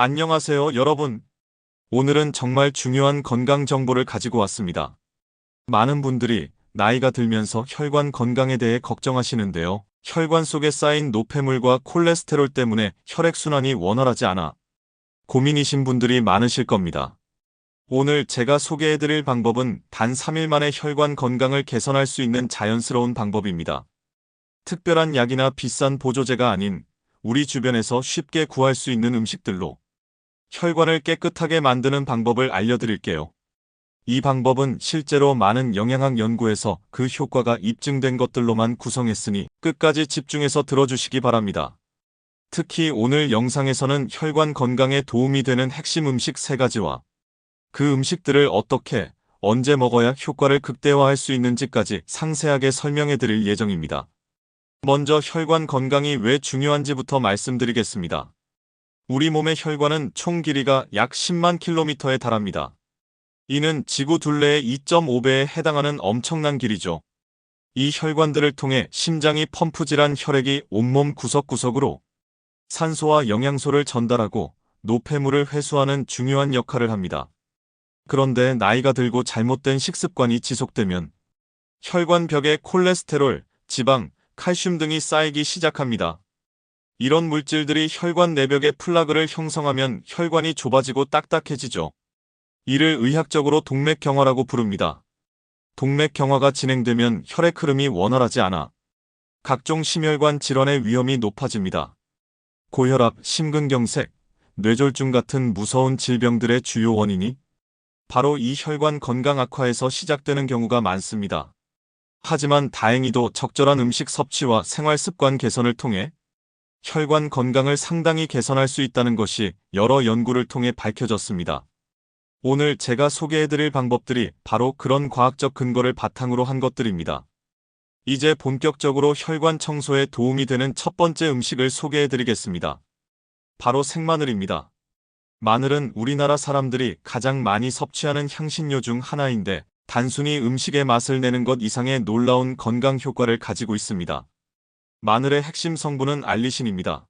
안녕하세요, 여러분. 오늘은 정말 중요한 건강 정보를 가지고 왔습니다. 많은 분들이 나이가 들면서 혈관 건강에 대해 걱정하시는데요. 혈관 속에 쌓인 노폐물과 콜레스테롤 때문에 혈액순환이 원활하지 않아 고민이신 분들이 많으실 겁니다. 오늘 제가 소개해드릴 방법은 단 3일 만에 혈관 건강을 개선할 수 있는 자연스러운 방법입니다. 특별한 약이나 비싼 보조제가 아닌 우리 주변에서 쉽게 구할 수 있는 음식들로 혈관을 깨끗하게 만드는 방법을 알려드릴게요. 이 방법은 실제로 많은 영양학 연구에서 그 효과가 입증된 것들로만 구성했으니 끝까지 집중해서 들어주시기 바랍니다. 특히 오늘 영상에서는 혈관 건강에 도움이 되는 핵심 음식 3가지와 그 음식들을 어떻게, 언제 먹어야 효과를 극대화할 수 있는지까지 상세하게 설명해 드릴 예정입니다. 먼저 혈관 건강이 왜 중요한지부터 말씀드리겠습니다. 우리 몸의 혈관은 총 길이가 약 10만 킬로미터에 달합니다. 이는 지구 둘레의 2.5배에 해당하는 엄청난 길이죠. 이 혈관들을 통해 심장이 펌프질한 혈액이 온몸 구석구석으로 산소와 영양소를 전달하고 노폐물을 회수하는 중요한 역할을 합니다. 그런데 나이가 들고 잘못된 식습관이 지속되면 혈관 벽에 콜레스테롤, 지방, 칼슘 등이 쌓이기 시작합니다. 이런 물질들이 혈관 내벽에 플라그를 형성하면 혈관이 좁아지고 딱딱해지죠. 이를 의학적으로 동맥경화라고 부릅니다. 동맥경화가 진행되면 혈액 흐름이 원활하지 않아 각종 심혈관 질환의 위험이 높아집니다. 고혈압, 심근경색, 뇌졸중 같은 무서운 질병들의 주요 원인이 바로 이 혈관 건강 악화에서 시작되는 경우가 많습니다. 하지만 다행히도 적절한 음식 섭취와 생활 습관 개선을 통해 혈관 건강을 상당히 개선할 수 있다는 것이 여러 연구를 통해 밝혀졌습니다. 오늘 제가 소개해드릴 방법들이 바로 그런 과학적 근거를 바탕으로 한 것들입니다. 이제 본격적으로 혈관 청소에 도움이 되는 첫 번째 음식을 소개해드리겠습니다. 바로 생마늘입니다. 마늘은 우리나라 사람들이 가장 많이 섭취하는 향신료 중 하나인데 단순히 음식의 맛을 내는 것 이상의 놀라운 건강 효과를 가지고 있습니다. 마늘의 핵심 성분은 알리신입니다.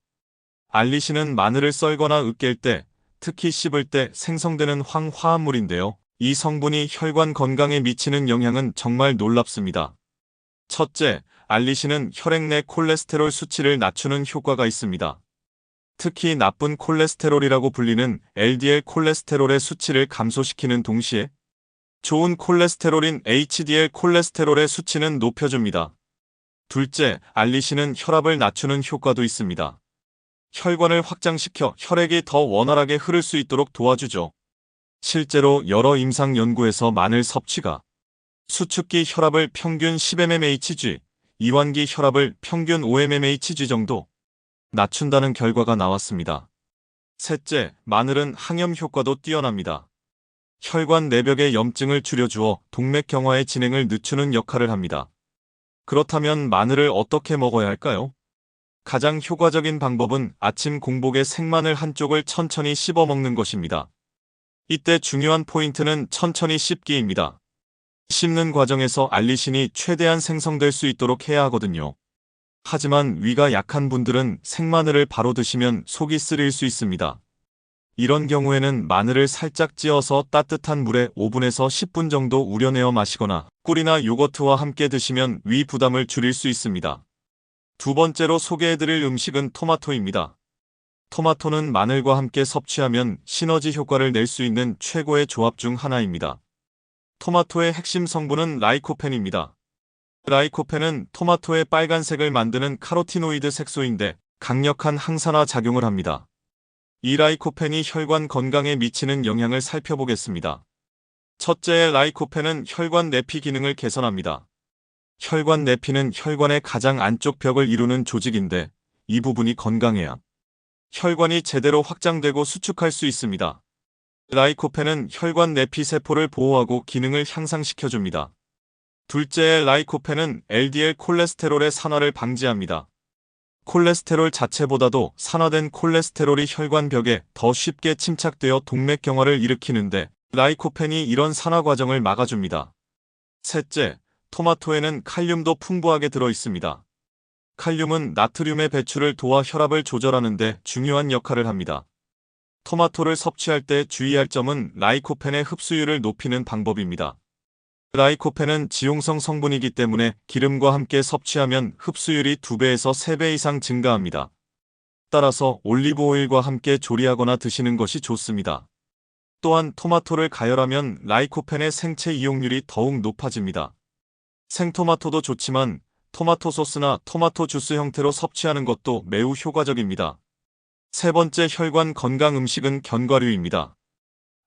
알리신은 마늘을 썰거나 으깰 때, 특히 씹을 때 생성되는 황화합물인데요. 이 성분이 혈관 건강에 미치는 영향은 정말 놀랍습니다. 첫째, 알리신은 혈액 내 콜레스테롤 수치를 낮추는 효과가 있습니다. 특히 나쁜 콜레스테롤이라고 불리는 LDL 콜레스테롤의 수치를 감소시키는 동시에 좋은 콜레스테롤인 HDL 콜레스테롤의 수치는 높여줍니다. 둘째, 알리신은 혈압을 낮추는 효과도 있습니다. 혈관을 확장시켜 혈액이 더 원활하게 흐를 수 있도록 도와주죠. 실제로 여러 임상 연구에서 마늘 섭취가 수축기 혈압을 평균 10mmHg, 이완기 혈압을 평균 5mmHg 정도 낮춘다는 결과가 나왔습니다. 셋째, 마늘은 항염 효과도 뛰어납니다. 혈관 내벽의 염증을 줄여주어 동맥경화의 진행을 늦추는 역할을 합니다. 그렇다면 마늘을 어떻게 먹어야 할까요? 가장 효과적인 방법은 아침 공복에 생마늘 한쪽을 천천히 씹어 먹는 것입니다. 이때 중요한 포인트는 천천히 씹기입니다. 씹는 과정에서 알리신이 최대한 생성될 수 있도록 해야 하거든요. 하지만 위가 약한 분들은 생마늘을 바로 드시면 속이 쓰릴 수 있습니다. 이런 경우에는 마늘을 살짝 찧어서 따뜻한 물에 5분에서 10분 정도 우려내어 마시거나 꿀이나 요거트와 함께 드시면 위 부담을 줄일 수 있습니다. 두 번째로 소개해드릴 음식은 토마토입니다. 토마토는 마늘과 함께 섭취하면 시너지 효과를 낼 수 있는 최고의 조합 중 하나입니다. 토마토의 핵심 성분은 라이코펜입니다. 라이코펜은 토마토의 빨간색을 만드는 카로티노이드 색소인데 강력한 항산화 작용을 합니다. 이 라이코펜이 혈관 건강에 미치는 영향을 살펴보겠습니다. 첫째, 라이코펜은 혈관 내피 기능을 개선합니다. 혈관 내피는 혈관의 가장 안쪽 벽을 이루는 조직인데 이 부분이 건강해야 혈관이 제대로 확장되고 수축할 수 있습니다. 라이코펜은 혈관 내피 세포를 보호하고 기능을 향상시켜줍니다. 둘째, 라이코펜은 LDL 콜레스테롤의 산화를 방지합니다. 콜레스테롤 자체보다도 산화된 콜레스테롤이 혈관 벽에 더 쉽게 침착되어 동맥경화를 일으키는데 라이코펜이 이런 산화 과정을 막아줍니다. 셋째, 토마토에는 칼륨도 풍부하게 들어 있습니다. 칼륨은 나트륨의 배출을 도와 혈압을 조절하는 데 중요한 역할을 합니다. 토마토를 섭취할 때 주의할 점은 라이코펜의 흡수율을 높이는 방법입니다. 라이코펜은 지용성 성분이기 때문에 기름과 함께 섭취하면 흡수율이 2배에서 3배 이상 증가합니다. 따라서 올리브 오일과 함께 조리하거나 드시는 것이 좋습니다. 또한 토마토를 가열하면 라이코펜의 생체 이용률이 더욱 높아집니다. 생토마토도 좋지만 토마토 소스나 토마토 주스 형태로 섭취하는 것도 매우 효과적입니다. 세 번째 혈관 건강 음식은 견과류입니다.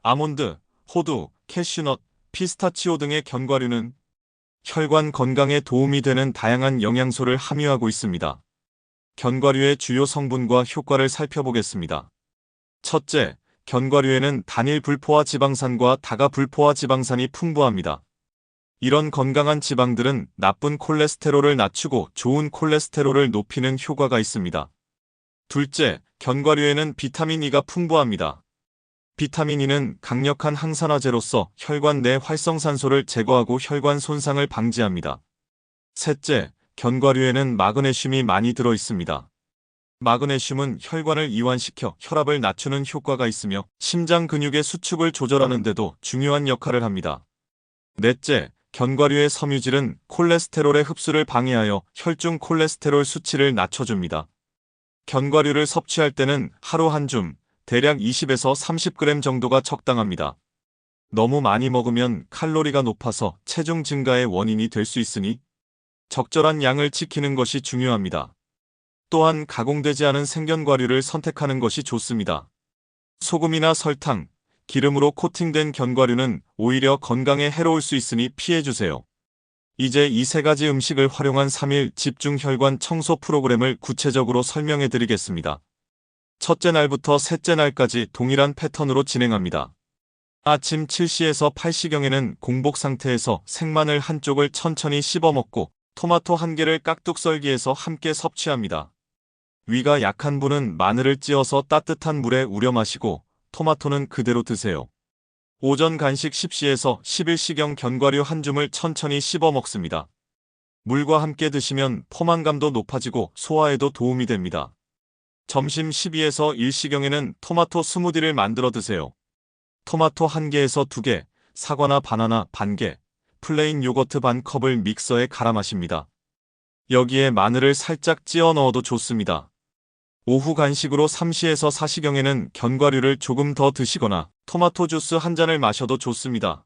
아몬드, 호두, 캐슈넛, 피스타치오 등의 견과류는 혈관 건강에 도움이 되는 다양한 영양소를 함유하고 있습니다. 견과류의 주요 성분과 효과를 살펴보겠습니다. 첫째, 견과류에는 단일 불포화 지방산과 다가 불포화 지방산이 풍부합니다. 이런 건강한 지방들은 나쁜 콜레스테롤을 낮추고 좋은 콜레스테롤을 높이는 효과가 있습니다. 둘째, 견과류에는 비타민 E가 풍부합니다. 비타민 E는 강력한 항산화제로서 혈관 내 활성산소를 제거하고 혈관 손상을 방지합니다. 셋째, 견과류에는 마그네슘이 많이 들어 있습니다. 마그네슘은 혈관을 이완시켜 혈압을 낮추는 효과가 있으며 심장 근육의 수축을 조절하는 데도 중요한 역할을 합니다. 넷째, 견과류의 섬유질은 콜레스테롤의 흡수를 방해하여 혈중 콜레스테롤 수치를 낮춰줍니다. 견과류를 섭취할 때는 하루 한 줌, 대략 20에서 30g 정도가 적당합니다. 너무 많이 먹으면 칼로리가 높아서 체중 증가의 원인이 될 수 있으니 적절한 양을 지키는 것이 중요합니다. 또한 가공되지 않은 생견과류를 선택하는 것이 좋습니다. 소금이나 설탕, 기름으로 코팅된 견과류는 오히려 건강에 해로울 수 있으니 피해주세요. 이제 이 세 가지 음식을 활용한 3일 집중 혈관 청소 프로그램을 구체적으로 설명해 드리겠습니다. 첫째 날부터 셋째 날까지 동일한 패턴으로 진행합니다. 아침 7시에서 8시경에는 공복 상태에서 생마늘 한쪽을 천천히 씹어 먹고 토마토 한 개를 깍둑 썰기해서 함께 섭취합니다. 위가 약한 분은 마늘을 찧어서 따뜻한 물에 우려 마시고 토마토는 그대로 드세요. 오전 간식 10시에서 11시경 견과류 한 줌을 천천히 씹어 먹습니다. 물과 함께 드시면 포만감도 높아지고 소화에도 도움이 됩니다. 점심 12에서 1시경에는 토마토 스무디를 만들어 드세요. 토마토 1개에서 2개, 사과나 바나나 반 개, 플레인 요거트 반 컵을 믹서에 갈아 마십니다. 여기에 마늘을 살짝 찧어 넣어도 좋습니다. 오후 간식으로 3시에서 4시경에는 견과류를 조금 더 드시거나 토마토 주스 한 잔을 마셔도 좋습니다.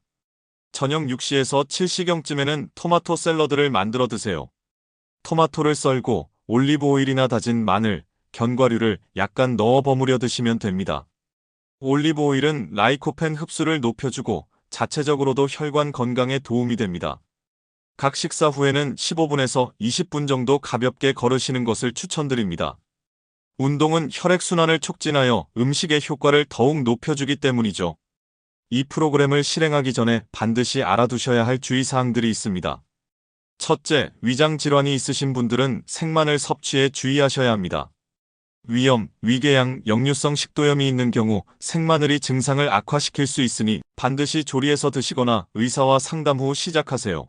저녁 6시에서 7시경쯤에는 토마토 샐러드를 만들어 드세요. 토마토를 썰고 올리브 오일이나 다진 마늘, 견과류를 약간 넣어 버무려 드시면 됩니다. 올리브 오일은 라이코펜 흡수를 높여주고 자체적으로도 혈관 건강에 도움이 됩니다. 각 식사 후에는 15분에서 20분 정도 가볍게 걸으시는 것을 추천드립니다. 운동은 혈액순환을 촉진하여 음식의 효과를 더욱 높여주기 때문이죠. 이 프로그램을 실행하기 전에 반드시 알아두셔야 할 주의사항들이 있습니다. 첫째, 위장 질환이 있으신 분들은 생마늘 섭취에 주의하셔야 합니다. 위염, 위궤양, 역류성 식도염이 있는 경우 생마늘이 증상을 악화시킬 수 있으니 반드시 조리해서 드시거나 의사와 상담 후 시작하세요.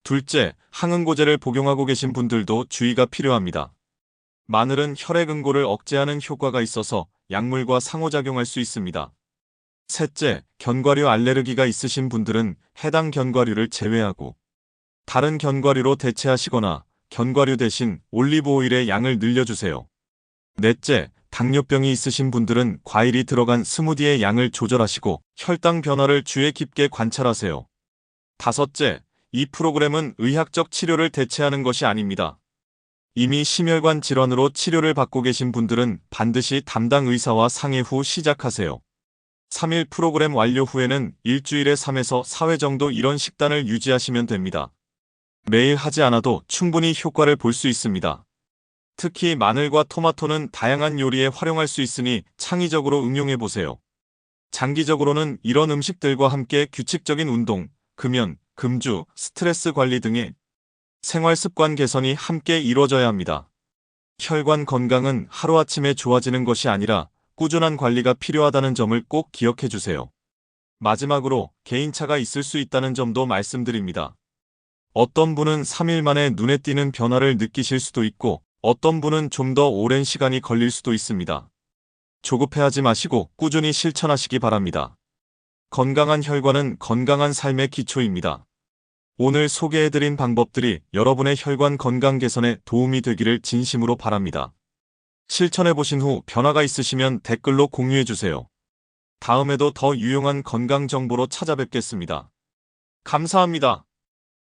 둘째, 항응고제를 복용하고 계신 분들도 주의가 필요합니다. 마늘은 혈액 응고를 억제하는 효과가 있어서 약물과 상호작용할 수 있습니다. 셋째, 견과류 알레르기가 있으신 분들은 해당 견과류를 제외하고 다른 견과류로 대체하시거나 견과류 대신 올리브 오일의 양을 늘려주세요. 넷째, 당뇨병이 있으신 분들은 과일이 들어간 스무디의 양을 조절하시고 혈당 변화를 주의 깊게 관찰하세요. 다섯째, 이 프로그램은 의학적 치료를 대체하는 것이 아닙니다. 이미 심혈관 질환으로 치료를 받고 계신 분들은 반드시 담당 의사와 상의 후 시작하세요. 3일 프로그램 완료 후에는 일주일에 3에서 4회 정도 이런 식단을 유지하시면 됩니다. 매일 하지 않아도 충분히 효과를 볼 수 있습니다. 특히 마늘과 토마토는 다양한 요리에 활용할 수 있으니 창의적으로 응용해보세요. 장기적으로는 이런 음식들과 함께 규칙적인 운동, 금연, 금주, 스트레스 관리 등의 생활 습관 개선이 함께 이루어져야 합니다. 혈관 건강은 하루아침에 좋아지는 것이 아니라 꾸준한 관리가 필요하다는 점을 꼭 기억해 주세요. 마지막으로 개인차가 있을 수 있다는 점도 말씀드립니다. 어떤 분은 3일 만에 눈에 띄는 변화를 느끼실 수도 있고 어떤 분은 좀 더 오랜 시간이 걸릴 수도 있습니다. 조급해하지 마시고 꾸준히 실천하시기 바랍니다. 건강한 혈관은 건강한 삶의 기초입니다. 오늘 소개해드린 방법들이 여러분의 혈관 건강 개선에 도움이 되기를 진심으로 바랍니다. 실천해보신 후 변화가 있으시면 댓글로 공유해주세요. 다음에도 더 유용한 건강 정보로 찾아뵙겠습니다. 감사합니다.